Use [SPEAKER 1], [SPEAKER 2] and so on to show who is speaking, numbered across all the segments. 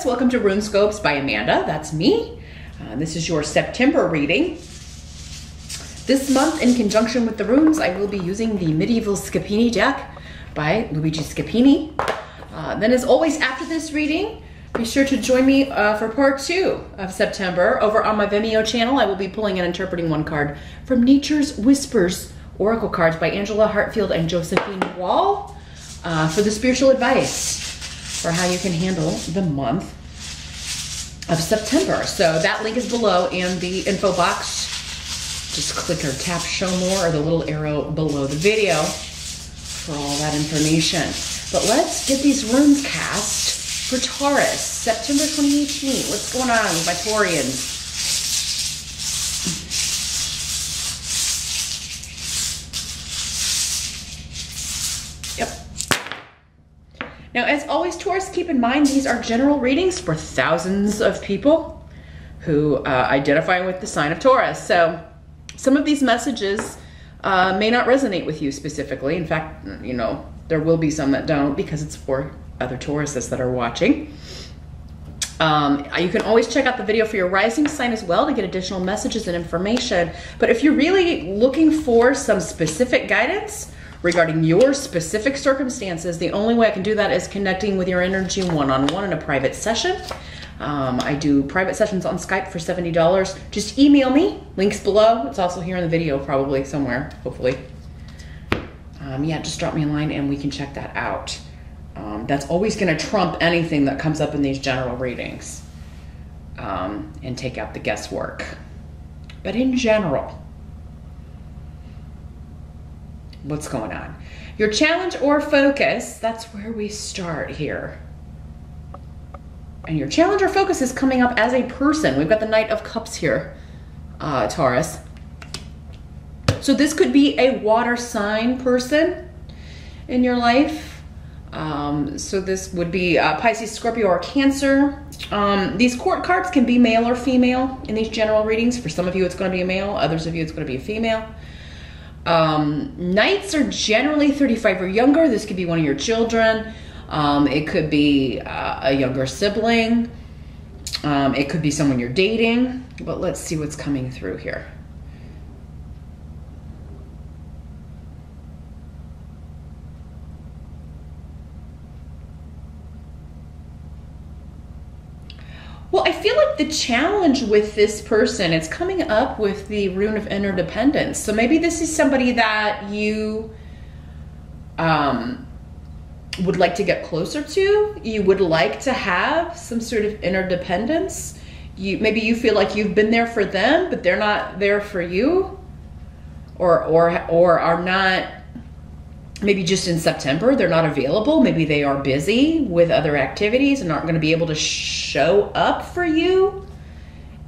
[SPEAKER 1] Taurus, welcome to RuneScopes by Amanda. That's me. This is your September reading. This month, in conjunction with the runes, I will be using the Medieval Scapini deck by Luigi Scapini. Then, as always, after this reading, be sure to join me for part 2 of September. Over on my Vimeo channel, I will be pulling and interpreting one card from Nature's Whispers Oracle cards by Angela Hartfield and Josephine Wall for the spiritual advice for how you can handle the month of September. So that link is below in the info box. Just click or tap show more or the little arrow below the video for all that information. But let's get these runes cast for Taurus, September 2018. What's going on with my Taurians? Now, as always, Taurus, keep in mind these are general readings for thousands of people who identify with the sign of Taurus. So some of these messages may not resonate with you specifically. In fact, you know, there will be some that don't because it's for other Tauruses that are watching. You can always check out the video for your rising sign as well to get additional messages and information. But if you're really looking for some specific guidance regarding your specific circumstances, the only way I can do that is connecting with your energy one-on-one in a private session. I do private sessions on Skype for $70. Just email me, links below. It's also here in the video probably somewhere, hopefully. Yeah, just drop me a line and we can check that out. That's always gonna trump anything that comes up in these general readings and take out the guesswork. But in general, what's going on? Your challenge or focus, that's where we start here. And your challenge or focus is coming up as a person. We've got the Knight of Cups here, Taurus. So this could be a water sign person in your life. So this would be Pisces, Scorpio, or Cancer. These court cards can be male or female in these general readings. For some of you, it's going to be a male. Others of you, it's going to be a female. Knights are generally 35 or younger. This could be one of your children. It could be a younger sibling. It could be someone you're dating. But let's see what's coming through here. Well, I feel like the challenge with this person, it's coming up with the rune of interdependence. So maybe this is somebody that you would like to get closer to. You would like to have some sort of interdependence. Maybe you feel like you've been there for them, but they're not there for you, or are not. Maybe just in September, they're not available. Maybe they are busy with other activities and aren't going to be able to show up for you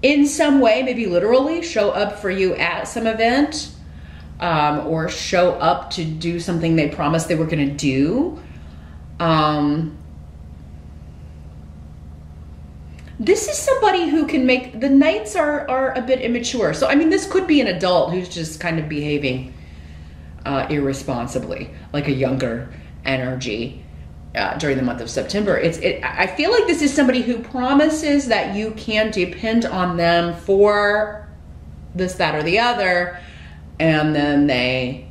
[SPEAKER 1] in some way, maybe literally show up for you at some event, or show up to do something they promised they were going to do. This is somebody who can make, the Knights are a bit immature. So, I mean, this could be an adult who's just kind of behaving irresponsibly, like a younger energy during the month of September. I feel like this is somebody who promises that you can depend on them for this, that, or the other, and then they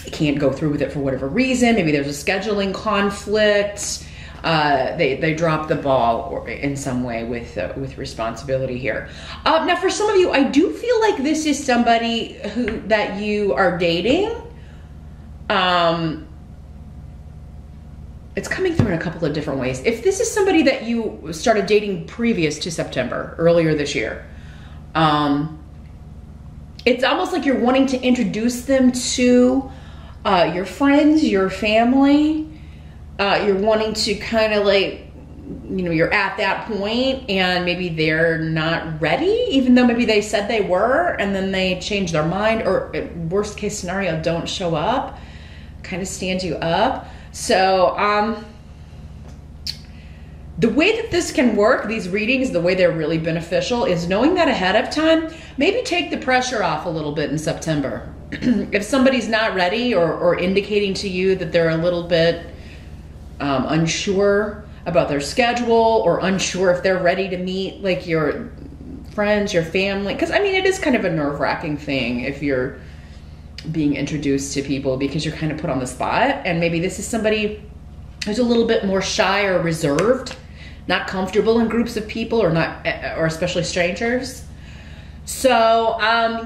[SPEAKER 1] can't go through with it for whatever reason. Maybe there's a scheduling conflict. They drop the ball or in some way with responsibility here. Now, for some of you, I do feel like this is somebody that you are dating. It's coming through in a couple of different ways. If this is somebody that you started dating previous to September, earlier this year, it's almost like you're wanting to introduce them to your friends, your family. You're wanting to kind of like, you know, you're at that point and maybe they're not ready, even though maybe they said they were, and then they change their mind, or worst case scenario, don't show up, kind of stand you up. So the way that this can work, these readings, the way they're really beneficial is knowing that ahead of time. Maybe take the pressure off a little bit in September. If somebody's not ready or indicating to you that they're a little bit unsure about their schedule, or unsure if they're ready to meet like your friends, your family. Because I mean, it is kind of a nerve-wracking thing if you're being introduced to people, because you're kind of put on the spot. And maybe this is somebody who's a little bit more shy or reserved, not comfortable in groups of people, or not, or especially strangers. So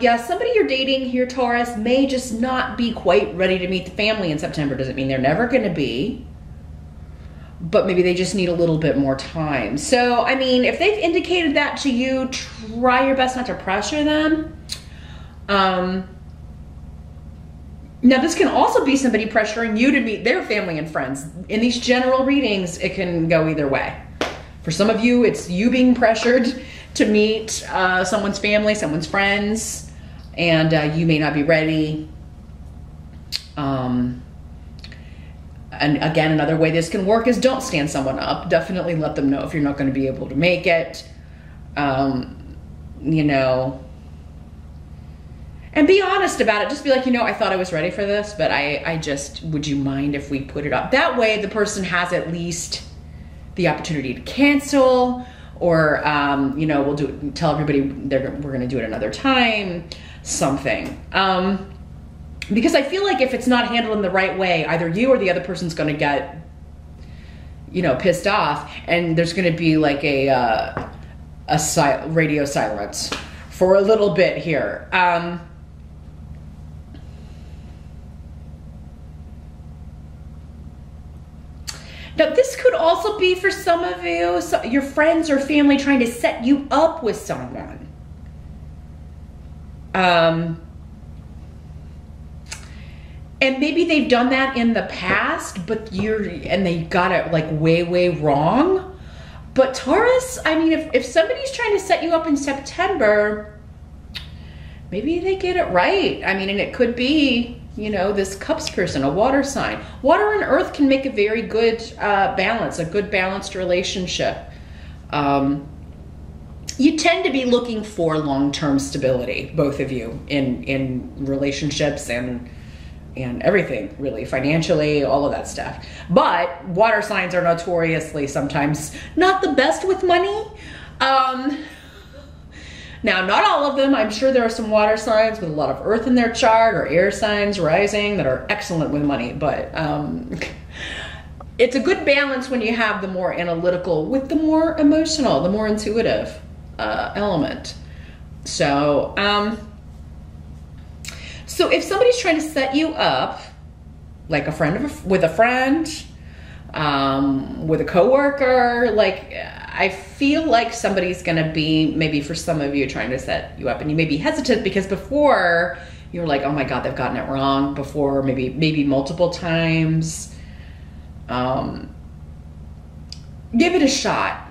[SPEAKER 1] yeah, somebody you're dating here, Taurus, may just not be quite ready to meet the family in September. Doesn't mean they're never going to be, but maybe they just need a little bit more time. So, I mean, if they've indicated that to you, try your best not to pressure them. Now, this can also be somebody pressuring you to meet their family and friends. In these general readings, it can go either way. For some of you, it's you being pressured to meet someone's family, someone's friends, and you may not be ready. And again, another way this can work is don't stand someone up. Definitely let them know if you're not going to be able to make it. You know, and be honest about it. Just be like, you know, I thought I was ready for this, but I just, would you mind if we put it up? That way the person has at least the opportunity to cancel, or, you know, we'll tell everybody we're going to do it another time, something. Because I feel like if it's not handled in the right way, either you or the other person's going to get, you know, pissed off, and there's going to be like a radio silence for a little bit here. Now, this could also be for some of you, your friends or family trying to set you up with someone. And maybe they've done that in the past, but they got it like way, way wrong. But Taurus, I mean, if somebody's trying to set you up in September, maybe they get it right. I mean, and it could be, you know, this Cups person, a water sign. Water and earth can make a very good balance, a good balanced relationship. You tend to be looking for long-term stability, both of you, in relationships and everything, really, financially, all of that stuff. But water signs are notoriously sometimes not the best with money. Now, not all of them. I'm sure there are some water signs with a lot of earth in their chart, or air signs rising, that are excellent with money. But it's a good balance when you have the more analytical with the more emotional, the more intuitive element. So, so if somebody's trying to set you up, like with a friend, with a coworker, like, I feel like somebody's going to be, maybe for some of you, trying to set you up, and you may be hesitant because before you were like, oh my God, they've gotten it wrong before, maybe multiple times. Give it a shot.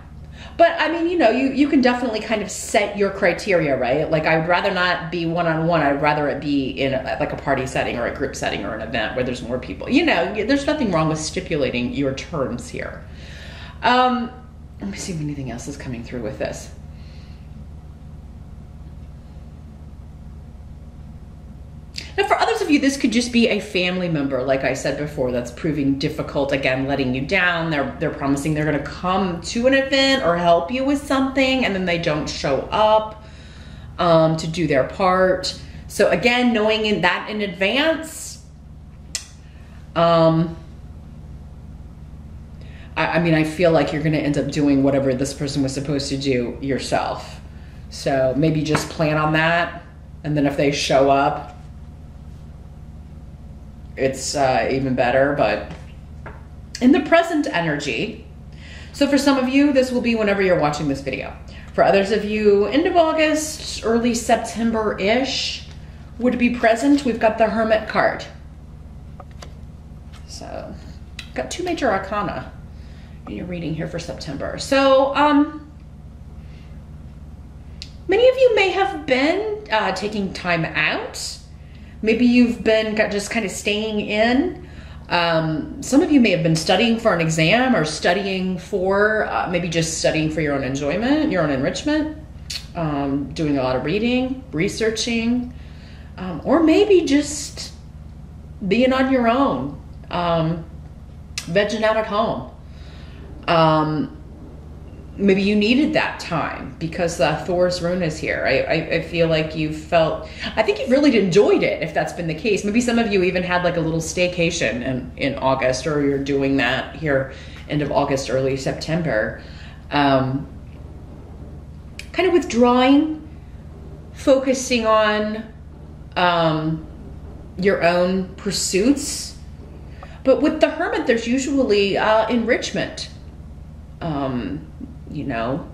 [SPEAKER 1] But I mean, you know, you can definitely kind of set your criteria, right? Like, I would rather not be one-on-one. I'd rather it be in like a party setting or a group setting or an event where there's more people. You know, there's nothing wrong with stipulating your terms here. Let me see if anything else is coming through with this. Now, for others of you, this could just be a family member, like I said before, that's proving difficult, again, letting you down. They're promising they're going to come to an event or help you with something, and then they don't show up to do their part. So again, knowing that in advance, I mean, I feel like you're going to end up doing whatever this person was supposed to do yourself. So maybe just plan on that. And then if they show up, it's even better. But in the present energy, so for some of you, this will be whenever you're watching this video. For others of you, end of August, early September-ish would be present. We've got the Hermit card. So, got two major arcana in your reading here for September. So, many of you may have been taking time out. Maybe you've been just kind of staying in. Some of you may have been studying for an exam, or studying for, maybe just studying for your own enjoyment, your own enrichment, doing a lot of reading, researching, or maybe just being on your own, vegging out at home. Maybe you needed that time because Thor's rune is here. I feel like you felt, I think you've really enjoyed it if that's been the case. Maybe some of you even had like a little staycation in August, or you're doing that here end of August, early September. Kind of withdrawing, focusing on your own pursuits. But with the Hermit, there's usually enrichment. You know,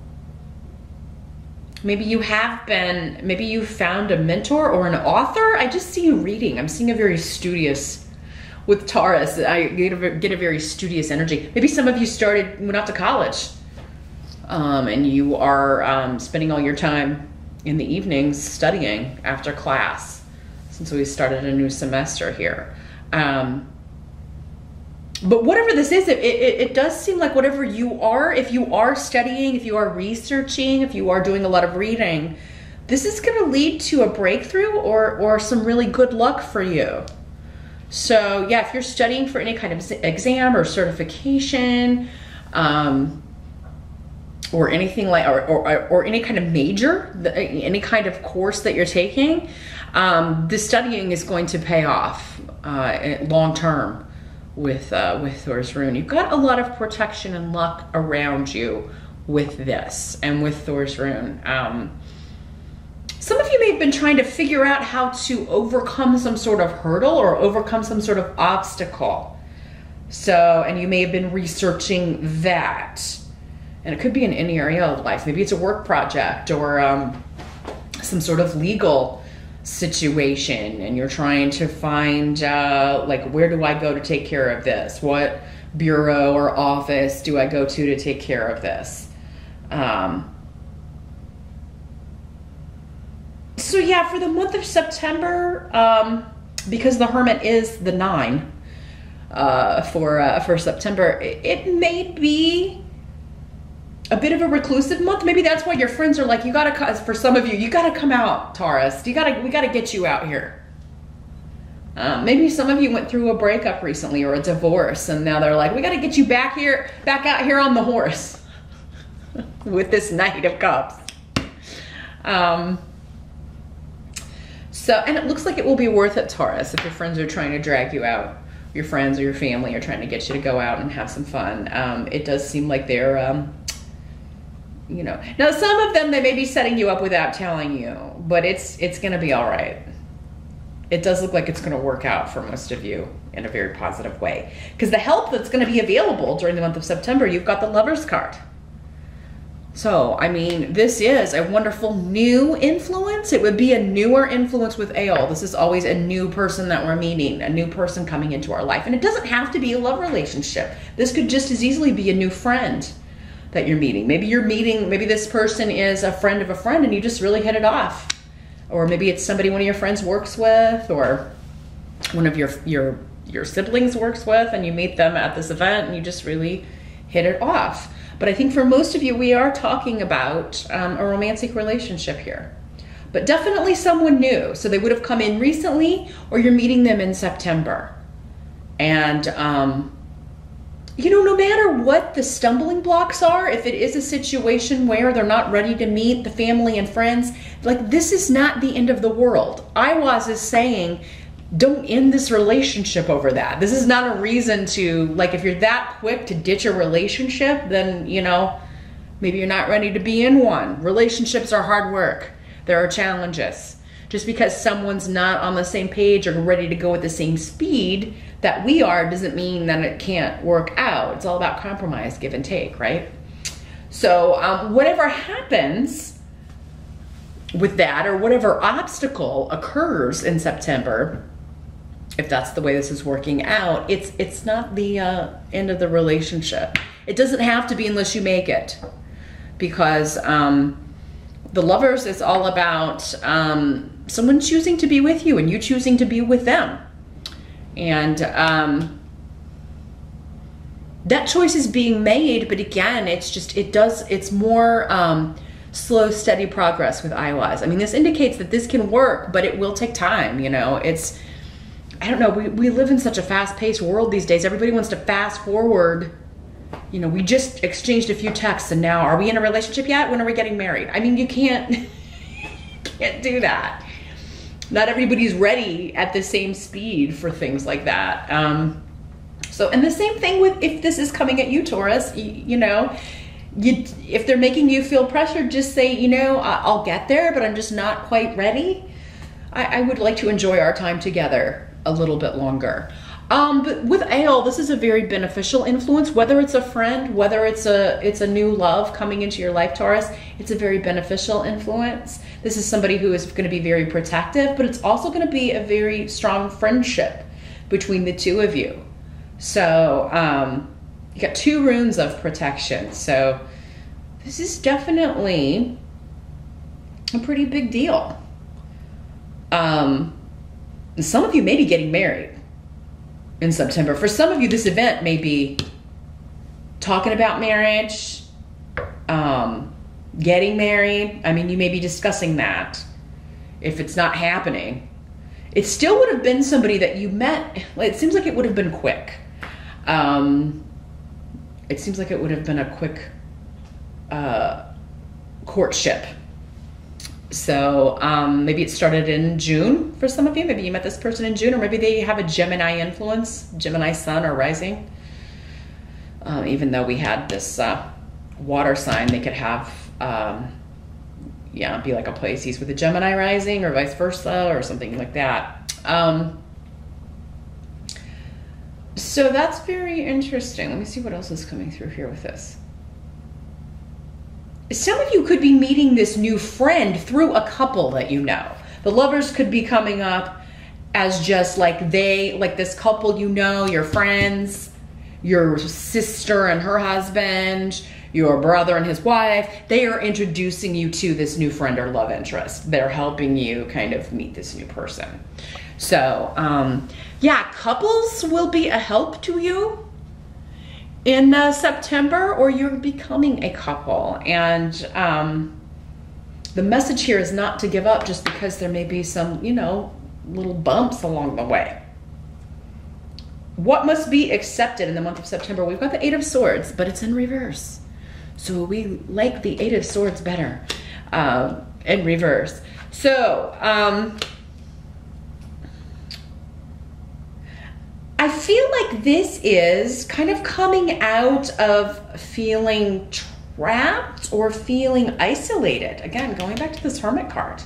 [SPEAKER 1] maybe you found a mentor or an author. I just see you reading. I'm seeing a very studious, with Taurus, I get a very studious energy. Maybe some of you went off to college, and you are spending all your time in the evenings studying after class, since we started a new semester here. But whatever this is, it does seem like whatever you are, if you are studying, if you are researching, if you are doing a lot of reading, this is going to lead to a breakthrough or some really good luck for you. So yeah, if you're studying for any kind of exam or certification, or anything like, or any kind of major, any kind of course that you're taking, the studying is going to pay off long term. With Thor's rune, you've got a lot of protection and luck around you with this and with Thor's rune. Some of you may have been trying to figure out how to overcome some sort of hurdle or overcome some sort of obstacle. So, and you may have been researching that, and it could be in any area of life. Maybe it's a work project or some sort of legal situation, and you're trying to find like, where do I go to take care of this? What bureau or office do I go to take care of this? So yeah, for the month of September, because the Hermit is the 9 for September, it may be a bit of a reclusive month. Maybe that's why your friends are like, you gotta, for some of you gotta come out, Taurus. We gotta get you out here. Maybe some of you went through a breakup recently or a divorce, and now they're like, we gotta get you back out here on the horse with this Knight of Cups. So, and it looks like it will be worth it, Taurus, if your friends are trying to drag you out. Your friends or your family are trying to get you to go out and have some fun. It does seem like they're, you know, now some of them, they may be setting you up without telling you, but it's going to be all right. It does look like it's going to work out for most of you in a very positive way, because the help that's going to be available during the month of September, you've got the Lover's card. So, I mean, this is a wonderful new influence. It would be a newer influence with Ale. This is always a new person that we're meeting, a new person coming into our life. And it doesn't have to be a love relationship. This could just as easily be a new friend that you're meeting. Maybe this person is a friend of a friend and you just really hit it off. Or maybe it's somebody one of your friends works with, or one of your siblings works with, and you meet them at this event and you just really hit it off. But I think for most of you, we are talking about a romantic relationship here. But definitely someone new. So they would have come in recently, or you're meeting them in September. And, you know, no matter what the stumbling blocks are, if it is a situation where they're not ready to meet the family and friends, like, this is not the end of the world. Iwaz is saying, don't end this relationship over that. This is not a reason to, like, if you're that quick to ditch a relationship, then, you know, maybe you're not ready to be in one. Relationships are hard work. There are challenges. Just because someone's not on the same page or ready to go at the same speed that we are doesn't mean that it can't work out. It's all about compromise, give and take, right? So whatever happens with that, or whatever obstacle occurs in September, if that's the way this is working out, it's not the end of the relationship. It doesn't have to be unless you make it, because the Lovers is all about someone choosing to be with you and you choosing to be with them. And that choice is being made, but again, it's more slow, steady progress with Iwaz. I mean, this indicates that this can work, but it will take time, you know. I don't know, we live in such a fast-paced world these days. Everybody wants to fast forward you know, we just exchanged a few texts and now are we in a relationship yet? When are we getting married? I mean, you can't, can't do that. Not everybody's ready at the same speed for things like that. So, and the same thing with, if this is coming at you, Taurus, you know, if they're making you feel pressured, just say, you know, I'll get there, but I'm just not quite ready. I would like to enjoy our time together a little bit longer. But with Ale, this is a very beneficial influence, whether it's a friend, whether it's a new love coming into your life, Taurus, it's a very beneficial influence. This is somebody who is going to be very protective, but it's also going to be a very strong friendship between the two of you. So, you got 2 runes of protection. So this is definitely a pretty big deal. Some of you may be getting married in September. For some of you, this event may be talking about marriage, getting married. I mean, you may be discussing that. If it's not happening, it still would have been somebody that you met. It seems like it would have been quick. It seems like it would have been a quick courtship. So maybe it started in June for some of you. Maybe you met this person in June, or maybe they have a Gemini influence, Gemini sun or rising. Even though we had this water sign, they could have, yeah, be like a Pisces with a Gemini rising or vice versa or something like that. So that's very interesting. Let me see what else is coming through here with this. Some of you could be meeting this new friend through a couple that you know. The lovers could be coming up as just like this couple, you know, your friends, your sister and her husband, your brother and his wife. They are introducing you to this new friend or love interest. They're helping you kind of meet this new person. So, yeah, couples will be a help to you in September, or you're becoming a couple. And the message here is not to give up just because there may be some, you know, little bumps along the way. What must be accepted in the month of September? We've got the 8 of Swords, but it's in reverse. So we like the 8 of Swords better in reverse. So, I feel like this is kind of coming out of feeling trapped or feeling isolated. Again, going back to this Hermit card.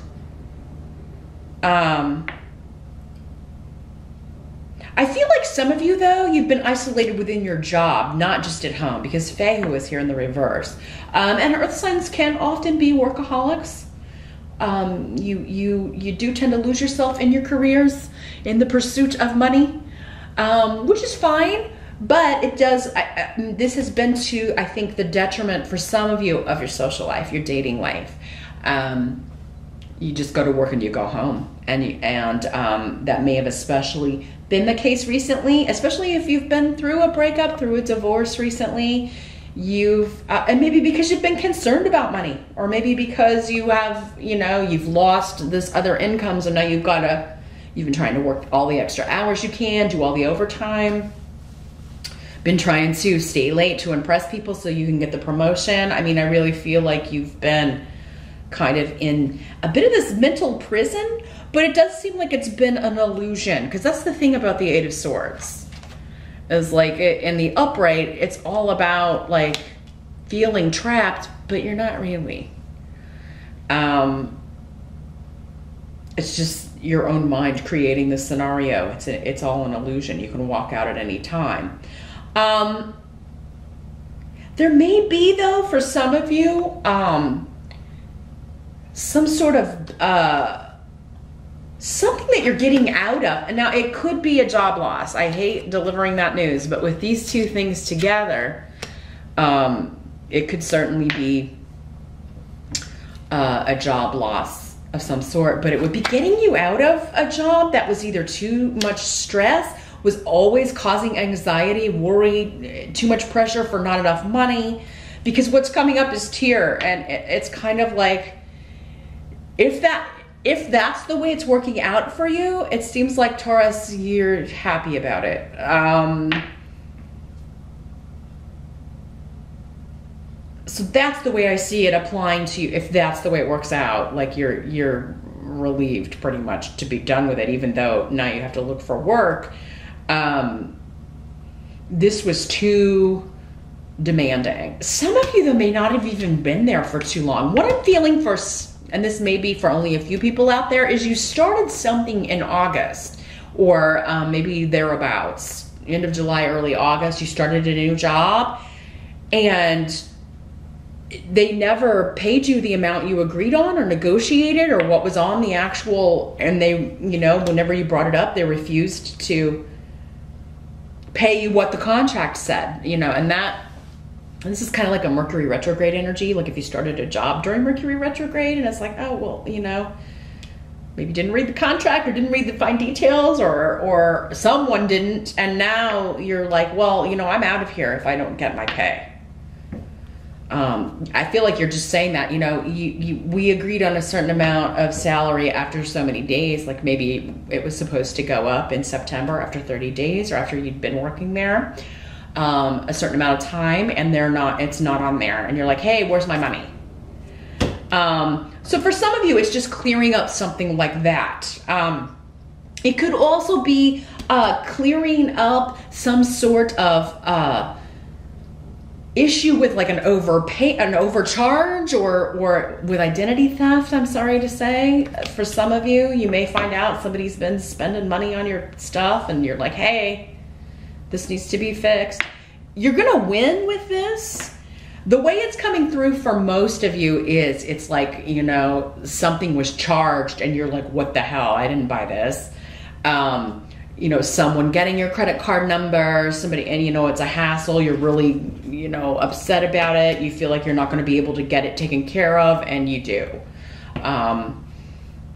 [SPEAKER 1] I feel like some of you, though, you've been isolated within your job, not just at home, because Fehu is here in the reverse. And Earth signs can often be workaholics. You do tend to lose yourself in your careers, in the pursuit of money. Which is fine, but it does, this has been to, I think, the detriment for some of you of your social life, your dating life. You just go to work and you go home, and that may have especially been the case recently, especially if you've been through a breakup, through a divorce recently. And maybe because you've been concerned about money, or maybe because you have, you know, you've lost this other income, so now you've been trying to work all the extra hours you can, do all the overtime, been trying to stay late to impress people so you can get the promotion. I mean, I really feel like you've been kind of in a bit of this mental prison, but it does seem like it's been an illusion, because that's the thing about the 8 of Swords. Is like, in the upright, it's all about like feeling trapped, but you're not really. It's just your own mind creating the scenario. It's all an illusion. You can walk out at any time. There may be, though, for some of you, some sort of something that you're getting out of. And now it could be a job loss. I hate delivering that news, but with these two things together, it could certainly be a job loss of some sort, but it would be getting you out of a job that was either too much stress, was always causing anxiety, worry, too much pressure for not enough money, because what's coming up is tear, and it's kind of like, if that's the way it's working out for you, it seems like, Taurus, you're happy about it. So that's the way I see it applying to you. If that's the way it works out, like you're relieved pretty much to be done with it, even though now you have to look for work. This was too demanding. Some of you, though, may not have even been there for too long. What I'm feeling for, and this may be for only a few people out there, is you started something in August, or maybe thereabouts, end of July, early August, you started a new job, and they never paid you the amount you agreed on or negotiated or what was on the actual, and they, you know, whenever you brought it up, they refused to pay you what the contract said, you know, and this is kind of like a Mercury retrograde energy. Like if you started a job during Mercury retrograde and it's like, oh, well, you know, maybe didn't read the contract or didn't read the fine details, or someone didn't, and now you're like, well, you know, I'm out of here if I don't get my pay. I feel like you're just saying that, you know, we agreed on a certain amount of salary after so many days, like maybe it was supposed to go up in September after 30 days or after you'd been working there a certain amount of time, and it's not on there, and you're like, hey, where's my money? So for some of you, it's just clearing up something like that. It could also be clearing up some sort of issue with like an overcharge or with identity theft, I'm sorry to say. For some of you, you may find out somebody's been spending money on your stuff and you're like, hey, this needs to be fixed. You're gonna win with this. The way it's coming through for most of you is it's like, you know, something was charged and you're like, what the hell? I didn't buy this. You know, someone getting your credit card number, somebody, and you know, it's a hassle. You're really, you know, upset about it. You feel like you're not going to be able to get it taken care of, and you do.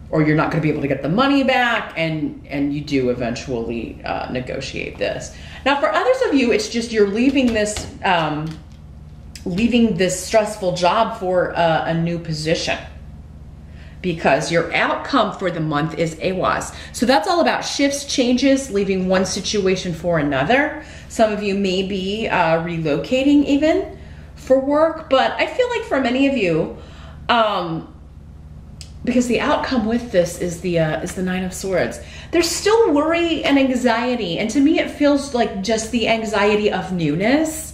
[SPEAKER 1] Or you're not going to be able to get the money back, and you do eventually negotiate this. Now, for others of you, it's just you're leaving this stressful job for a new position, because your outcome for the month is AWAS. So that's all about shifts, changes, leaving one situation for another. Some of you may be relocating even for work, but I feel like for many of you, because the outcome with this is the Nine of Swords, there's still worry and anxiety. And to me, it feels like just the anxiety of newness.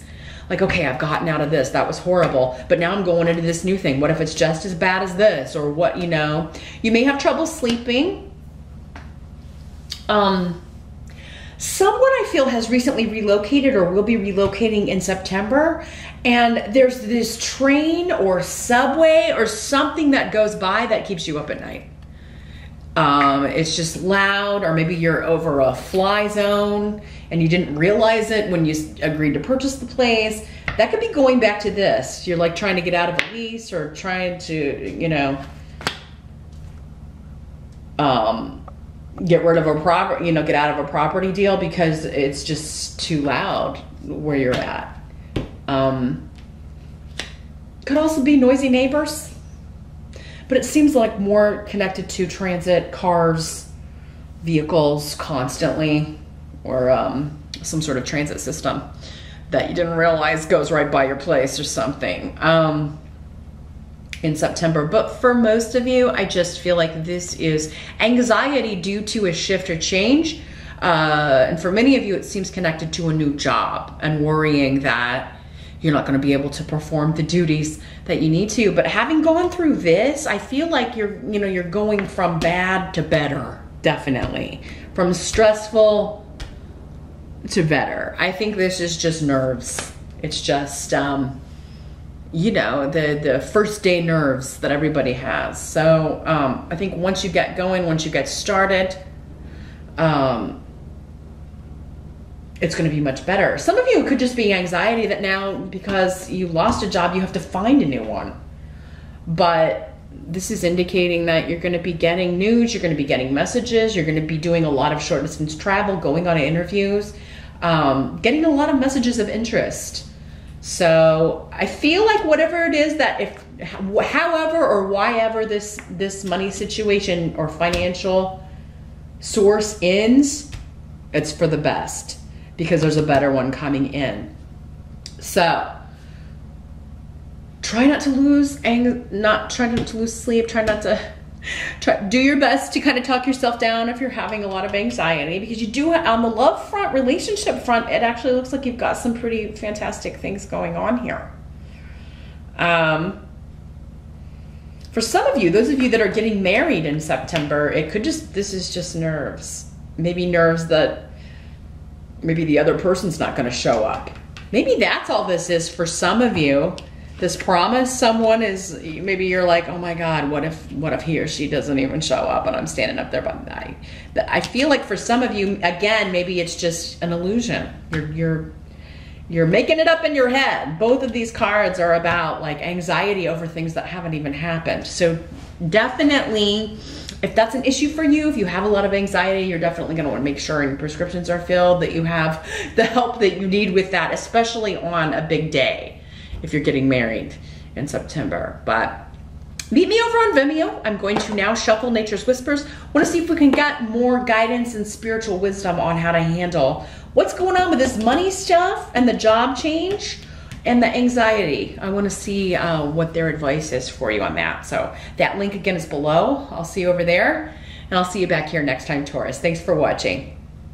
[SPEAKER 1] Like, okay, I've gotten out of this, that was horrible, but now I'm going into this new thing. What if it's just as bad as this? Or what, you know? You may have trouble sleeping. Someone I feel has recently relocated or will be relocating in September, and there's this train or subway or something that goes by that keeps you up at night. It's just loud, or maybe you're over a fly zone and you didn't realize it when you agreed to purchase the place. That could be going back to this. You're like trying to get out of a lease or trying to, you know, get rid of a property, you know, get out of a property deal because it's just too loud where you're at. Could also be noisy neighbors, but it seems like more connected to transit, cars, vehicles constantly, or some sort of transit system that you didn't realize goes right by your place or something in September. But for most of you, I just feel like this is anxiety due to a shift or change. And for many of you, it seems connected to a new job and worrying that you're not going to be able to perform the duties that you need to. But having gone through this, I feel like you're going from bad to better, definitely. From stressful to better. I think this is just nerves. It's just, you know, the first day nerves that everybody has. So I think once you get going, once you get started, it's going to be much better. Some of you could just be anxiety that now, because you lost a job, you have to find a new one. But this is indicating that you're going to be getting news, you're going to be getting messages, you're going to be doing a lot of short distance travel, going on interviews, getting a lot of messages of interest. So I feel like whatever it is that however or whyever this money situation or financial source ends, it's for the best, because there's a better one coming in. So try not to lose try not to lose sleep, do your best to kind of talk yourself down if you're having a lot of anxiety, because you do, on the love front, relationship front, it actually looks like you've got some pretty fantastic things going on here. For some of you, those of you that are getting married in September, this is just nerves. Maybe nerves that maybe the other person's not going to show up. Maybe that's all this is for some of you. This promise someone is, maybe you're like, oh my God, what if he or she doesn't even show up and I'm standing up there? But I feel like for some of you, again, maybe it's just an illusion. You're making it up in your head. Both of these cards are about like anxiety over things that haven't even happened. So definitely, if that's an issue for you, if you have a lot of anxiety, you're definitely going to want to make sure your prescriptions are filled, that you have the help that you need with that, especially on a big day if you're getting married in September. But meet me over on Vimeo. I'm going to now shuffle Nature's Whispers. Want to see if we can get more guidance and spiritual wisdom on how to handle what's going on with this money stuff and the job change and the anxiety. I want to see what their advice is for you on that. So that link again is below. I'll see you over there, and I'll see you back here next time, Taurus. Thanks for watching.